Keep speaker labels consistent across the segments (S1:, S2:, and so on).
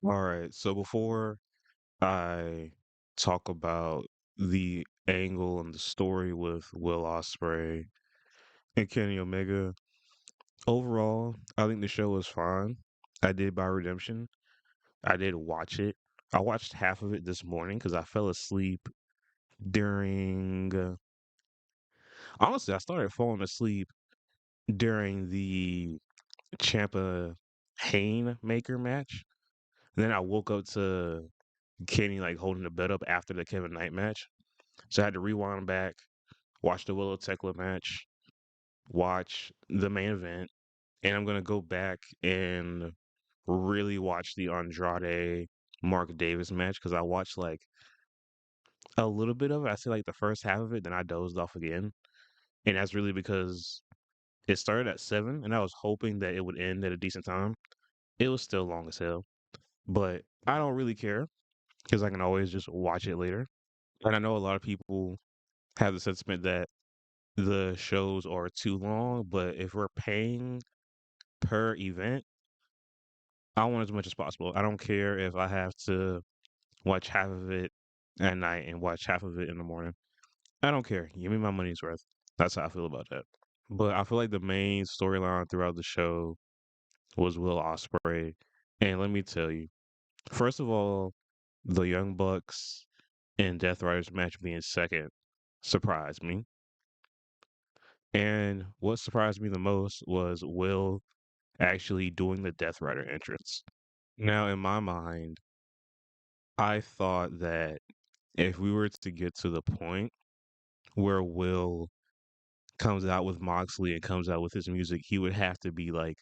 S1: All right. So before I talk about the angle and the story with Will Ospreay and Kenny Omega, overall, I think the show was fine. I did buy Redemption. I did watch it. I watched half of it this morning because I fell asleep during. Honestly, I started falling asleep during the Champa Hayne Maker match. And then I woke up to Kenny like holding the bed up after the Kevin Knight match. So I had to rewind back, watch the Willow Tekla match, watch the main event, and I'm gonna go back and really watch the Andrade Mark Davis match because I watched like a little bit of it. I say like the first half of it, then I dozed off again, and that's really because it started at 7, and I was hoping that it would end at a decent time. It was still long as hell, but I don't really care because I can always just watch it later. And I know a lot of people have the sentiment that the shows are too long, but if we're paying per event, I want as much as possible. I don't care if I have to watch half of it at night and watch half of it in the morning. I don't care. Give me my money's worth. That's how I feel about that. But I feel like the main storyline throughout the show was Will Ospreay. And let me tell you, first of all, the Young Bucks and Death Riders match being second surprised me. And what surprised me the most was Will actually doing the Death Rider entrance. Now, in my mind, I thought that if we were to get to the point where Will comes out with Moxley and comes out with his music, he would have to be like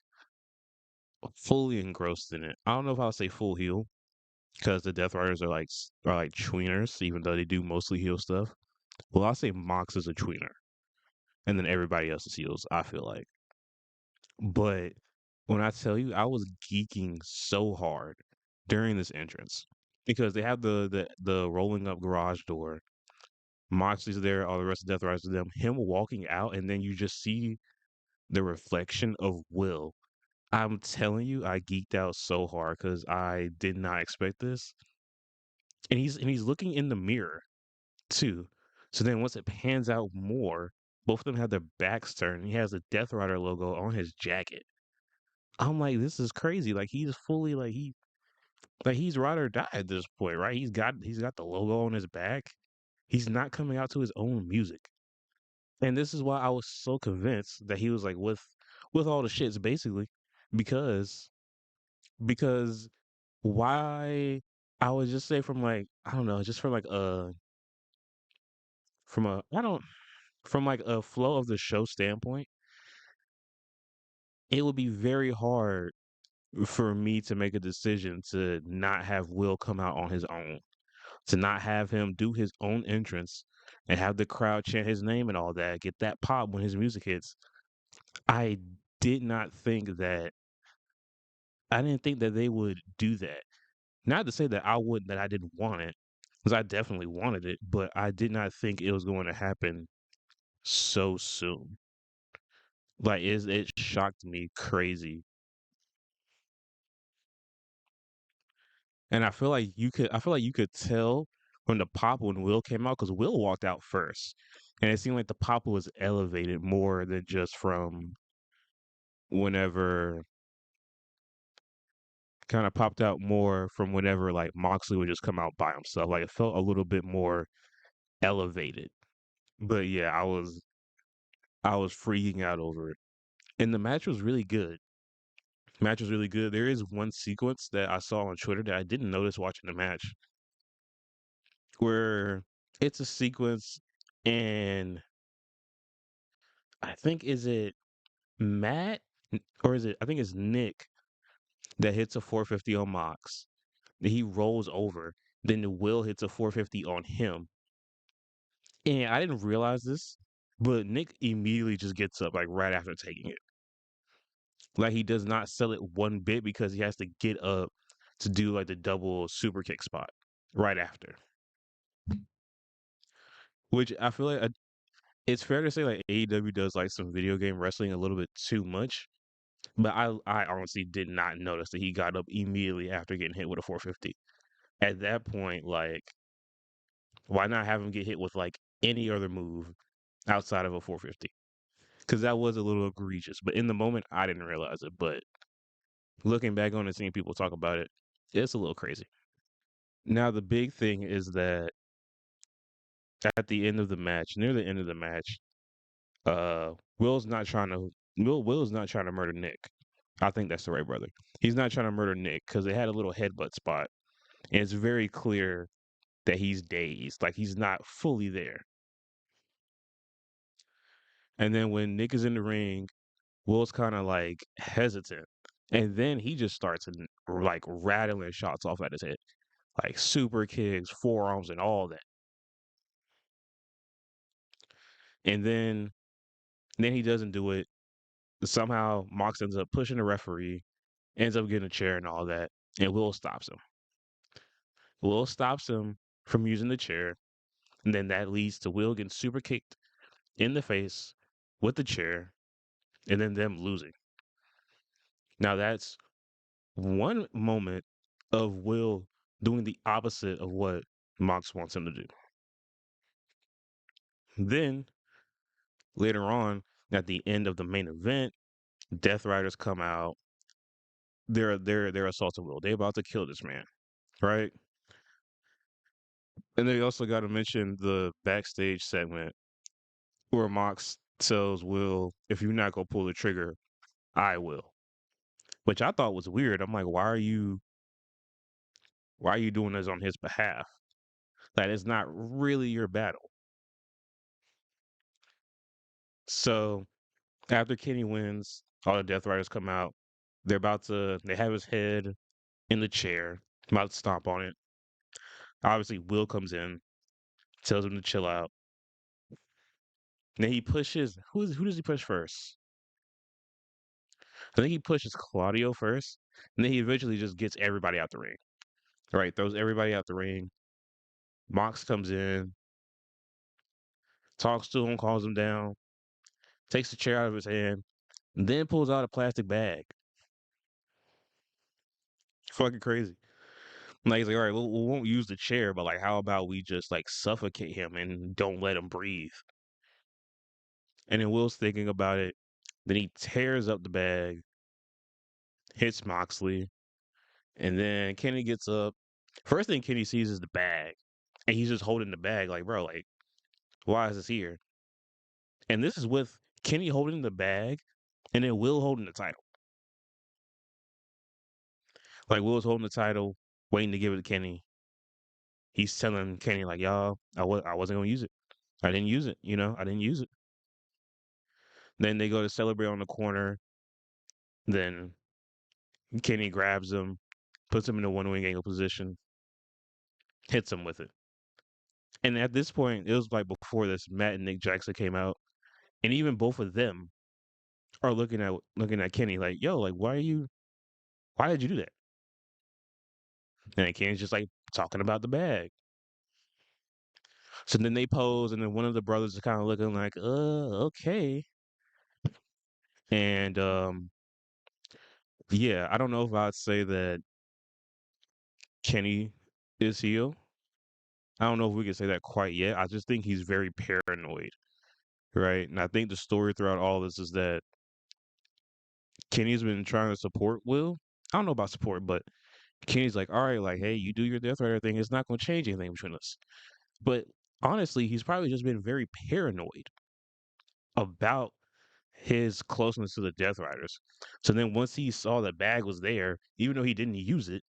S1: fully engrossed in it. I don't know if I'll say full heel because the Death Riders are like tweeners, even though they do mostly heel stuff. Well, I'll say Mox is a tweener, and then everybody else is heels. I feel like, but when I tell you, I was geeking so hard during this entrance because they have the rolling up garage door. Moxley's there, all the rest of Death Riders to them. Him walking out, and then you just see the reflection of Will. I'm telling you, I geeked out so hard because I did not expect this. And he's looking in the mirror too. So then once it pans out more, both of them have their backs turned. He has the Death Rider logo on his jacket. I'm like, this is crazy. Like he's fully like he's ride or die at this point, right? He's got the logo on his back. He's not coming out to his own music. And this is why I was so convinced that he was like with all the shits basically because because why I would just say from like I don't know, just from a I don't from like a flow of the show standpoint, it would be very hard for me to make a decision to not have Will come out on his own, to not have him do his own entrance and have the crowd chant his name and all that, get that pop when his music hits. I did not think that I didn't think that they would do that. Not to say that I didn't want it, because I definitely wanted it, but I did not think it was going to happen so soon. Like it shocked me crazy. And I feel like you could tell from the pop when Will came out because Will walked out first. And it seemed like the pop was elevated more than just from whenever kind of popped out more from whenever like Moxley would just come out by himself. Like it felt a little bit more elevated. But yeah, I was freaking out over it. And the match was really good. Match was really good. There is one sequence that I saw on Twitter that I didn't notice watching the match where it's a sequence and I think is it Matt or is it I think it's Nick that hits a 450 on Mox. Then he rolls over. Then the Will hits a 450 on him. And I didn't realize this, but Nick immediately just gets up like right after taking it. Like he does not sell it one bit because he has to get up to do like the double super kick spot right after. Which I feel like it's fair to say like AEW does like some video game wrestling a little bit too much But I honestly did not notice that he got up immediately after getting hit with a 450. At that point, like, why not have him get hit with like any other move outside of a 450? Because that was a little egregious. But in the moment, I didn't realize it. But looking back on it, seeing people talk about it, it's a little crazy. Now, the big thing is that at the end of the match, near the end of the match, Will's not trying to Will's not trying to murder Nick. I think that's the right brother. He's not trying to murder Nick because they had a little headbutt spot, and it's very clear that he's dazed, like he's not fully there. And then when Nick is in the ring, Will's kind of like hesitant, and then he just starts like rattling shots off at his head, like super kicks, forearms, and all that. And then he doesn't do it. Somehow Mox ends up pushing the referee, ends up getting a chair and all that, and Will stops him. Will stops him from using the chair, and then that leads to Will getting super kicked in the face with the chair, and then them losing. Now that's one moment of Will doing the opposite of what Mox wants him to do. Then later on, at the end of the main event, Death Riders come out. They're assaulting Will. They're about to kill this man, right? And they also got to mention the backstage segment where Mox tells Will, "If you're not gonna pull the trigger, I will," which I thought was weird. I'm like, why are you doing this on his behalf? That is not really your battle. So after Kenny wins, all the Death Riders come out. They have his head in the chair, about to stomp on it. Obviously, Will comes in, tells him to chill out. And then he pushes, who does he push first? I think he pushes Claudio first, and then he eventually just gets everybody out the ring. Right, throws everybody out the ring. Mox comes in, talks to him, calms him down, takes the chair out of his hand, and then pulls out a plastic bag. Fucking crazy. Like he's like, all right, we won't use the chair, but like, how about we just like suffocate him and don't let him breathe? And then Will's thinking about it. Then he tears up the bag, hits Moxley, and then Kenny gets up. First thing Kenny sees is the bag, and he's just holding the bag, like, bro, like, why is this here? And this is with Kenny holding the bag, and then Will holding the title. Like Will's holding the title, waiting to give it to Kenny. He's telling Kenny, like, y'all, I wasn't gonna use it. I didn't use it, I didn't use it. Then they go to celebrate on the corner. Then Kenny grabs him, puts him in a one wing angle position, hits him with it. And at this point, it was like before this, Matt and Nick Jackson came out, and even both of them are looking at Kenny like, yo, like why did you do that? And then Kenny's just like talking about the bag. So then they pose, and then one of the brothers is kind of looking like, okay. And yeah, I don't know if I'd say that Kenny is heel. I don't know if we can say that quite yet. I just think he's very paranoid, right? And I think the story throughout all this is that Kenny's been trying to support Will. I don't know about support, but Kenny's like, all right, like, hey, you do your Death Rider thing. It's not going to change anything between us. But honestly, he's probably just been very paranoid about his closeness to the Death Riders. So then once he saw the bag was there, even though he didn't use it,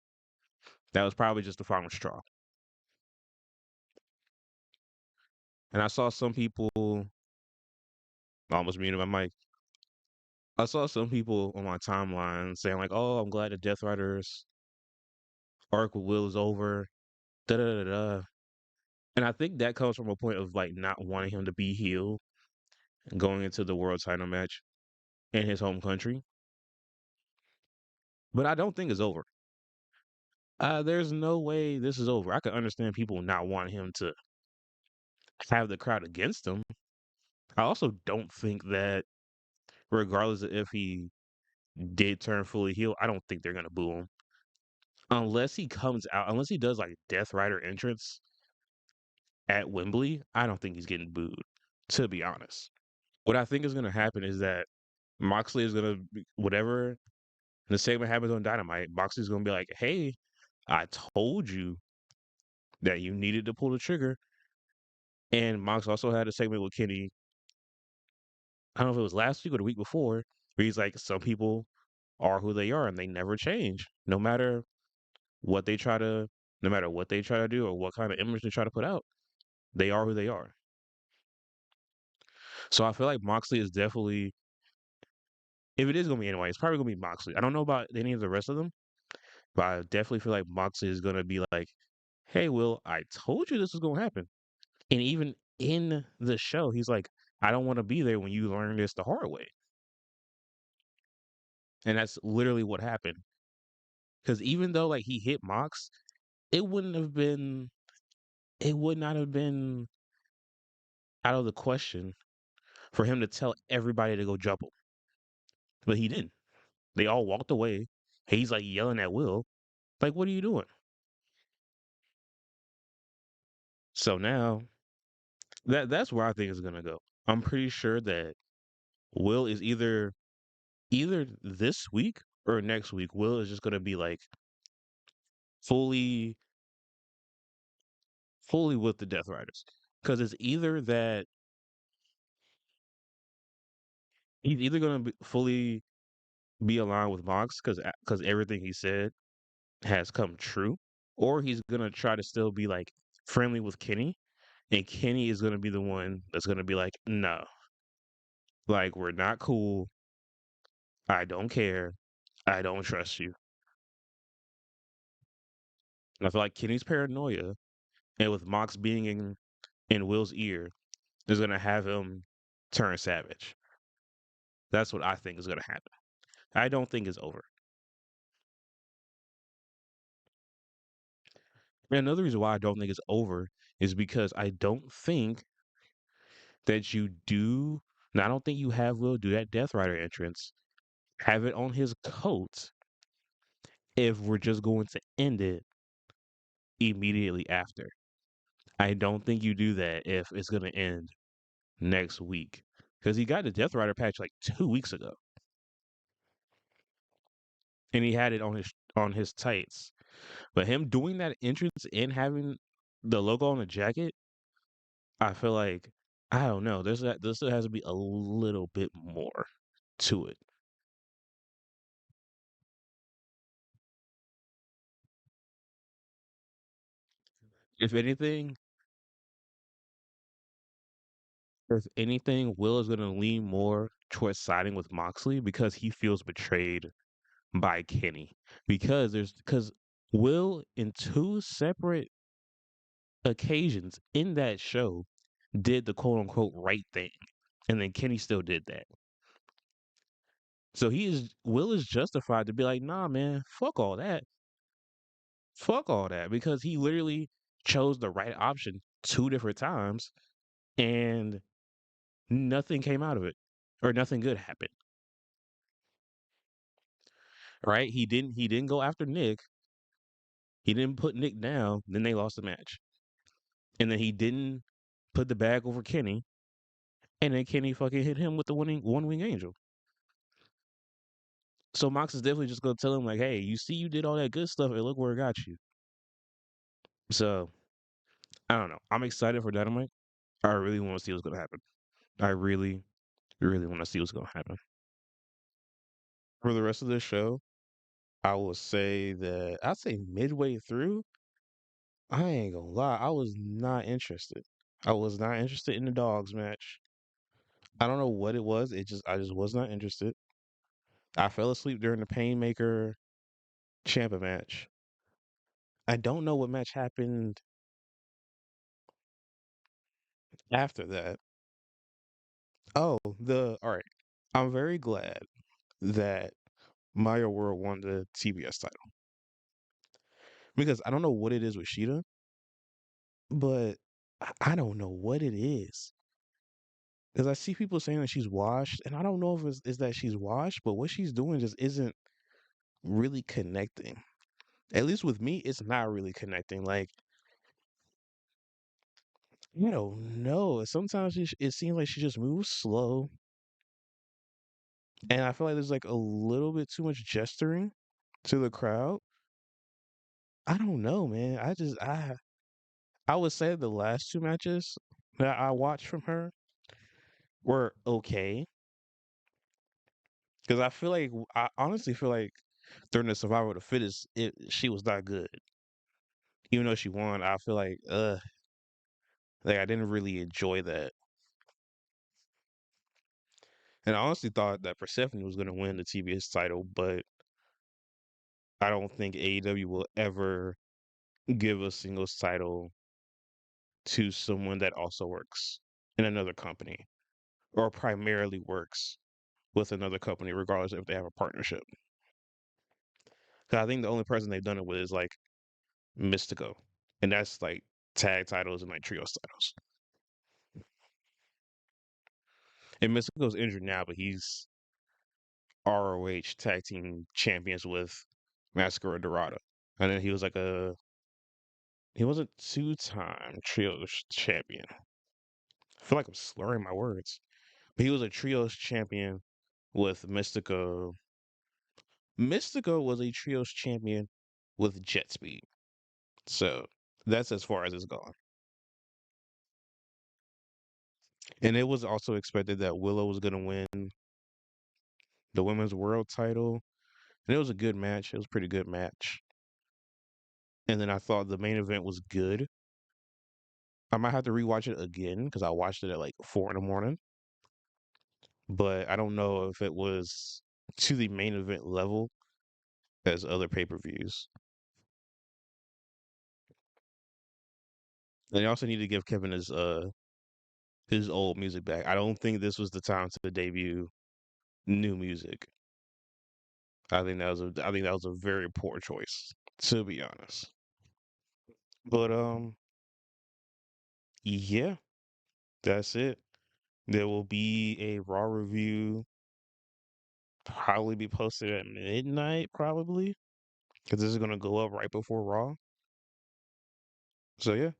S1: that was probably just the final straw. And I saw some people I almost muted my mic. I saw some people on my timeline saying like, "Oh, I'm glad the Death Riders arc with Will is over." Da da da da. And I think that comes from a point of like not wanting him to be heel going into the world title match in his home country. But I don't think it's over. There's no way this is over. I can understand people not wanting him to have the crowd against him. I also don't think that, regardless of if he did turn fully heel, I don't think they're gonna boo him unless he comes out, unless he does like Death Rider entrance at Wembley. I don't think he's getting booed, to be honest. What I think is gonna happen is that Moxley is gonna whatever the segment happens on Dynamite. Moxley's gonna be like, "Hey, I told you that you needed to pull the trigger." And Mox also had a segment with Kenny. I don't know if it was last week or the week before, where he's like, "Some people are who they are, and they never change, what they try to, no matter what they try to do or what kind of image they try to put out. They are who they are." So I feel like Moxley is definitely, if it is gonna be anyway, it's probably gonna be Moxley. I don't know about any of the rest of them, but I definitely feel like Moxley is gonna be like, "Hey, Will, I told you this was gonna happen." And even in the show, he's like, "I don't want to be there when you learn this the hard way." And that's literally what happened. Because even though like he hit Mox, it wouldn't have been, it would not have been out of the question for him to tell everybody to go jump him. But he didn't. They all walked away. He's like yelling at Will, like, "What are you doing?" So now that's where I think it's gonna go. I'm pretty sure that Will is either this week or next week. Will is just gonna be like fully fully with the Death Riders. Because it's either that he's either gonna fully be aligned with Mox because everything he said has come true, or he's gonna try to still be like friendly with Kenny, and Kenny is gonna be the one that's gonna be like, "No, like we're not cool. I don't care. I don't trust you." And I feel like Kenny's paranoia, and with Mox being in Will's ear, is gonna have him turn savage. That's what I think is gonna happen. I don't think it's over. And another reason why I don't think it's over is because I don't think that you do. Now, I don't think you have Will do that Death Rider entrance, have it on his coat, if we're just going to end it immediately after. I don't think you do that if it's going to end next week. Because he got the Death Rider patch like 2 weeks ago, and he had it on his tights. But him doing that entrance and having the logo on the jacket, I feel like, I don't know. There still has to be a little bit more to it. If anything, if anything, Will is going to lean more towards siding with Moxley because he feels betrayed by Kenny. Because Will, in two separate occasions in that show, did the quote unquote right thing, and then Kenny still did that. So Will is justified to be like, "Nah, man, fuck all that," because he literally chose the right option two different times, and nothing came out of it, or nothing good happened. Right? He didn't go after Nick. He didn't put Nick down. Then they lost the match, and then he didn't put the bag over Kenny, and then Kenny fucking hit him with the one wing angel. So Mox is definitely just gonna tell him like, "Hey, you see, you did all that good stuff, and look where it got you." So I don't know. I'm excited for Dynamite. I really want to see what's gonna happen. I really, really want to see what's gonna happen. For the rest of this show, I will say that I'd say midway through, I ain't gonna lie, I was not interested. I was not interested in the dogs match. I don't know what it was. I just was not interested. I fell asleep during the Painmaker Champa match. I don't know what match happened after that. Oh, the all right. I'm very glad that Maya World won the TBS title because I don't know what it is with Sheeta, but I don't know what it is. Because I see people saying that she's washed, and I don't know if it's that she's washed, but what she's doing just isn't really connecting. At least with me, it's not really connecting. Like, I don't know. Sometimes it seems like she just moves slow, and I feel like there's like a little bit too much gesturing to the crowd. I don't know, man. I would say the last two matches that I watched from her were okay. Because I honestly feel like during the Survival of the Fittest, she was not good. Even though she won, I feel like I didn't really enjoy that. And I honestly thought that Persephone was going to win the TBS title, but I don't think AEW will ever give a singles title to someone that also works in another company or primarily works with another company, regardless if they have a partnership. 'Cause I think the only person they've done it with is like Mystico, and that's like tag titles and like trios titles. And Mystico's injured now, but he's ROH tag team champions with Mascara Dorada. And then he was like he was a two-time trios champion. I feel like I'm slurring my words. But he was a trios champion with Mystico. Mystico was a trios champion with Jet Speed. So that's as far as it's gone. And it was also expected that Willow was going to win the women's world title. And it was a good match. It was a pretty good match. And then I thought the main event was good. I might have to rewatch it again because I watched it at like 4 in the morning. But I don't know if it was to the main event level as other pay-per-views. And they also need to give Kevin his old music back. I don't think this was the time to debut new music. I think that was a very poor choice, to be honest. But yeah, that's it. There will be a Raw review probably be posted at midnight, probably, because this is gonna go up right before Raw. So yeah.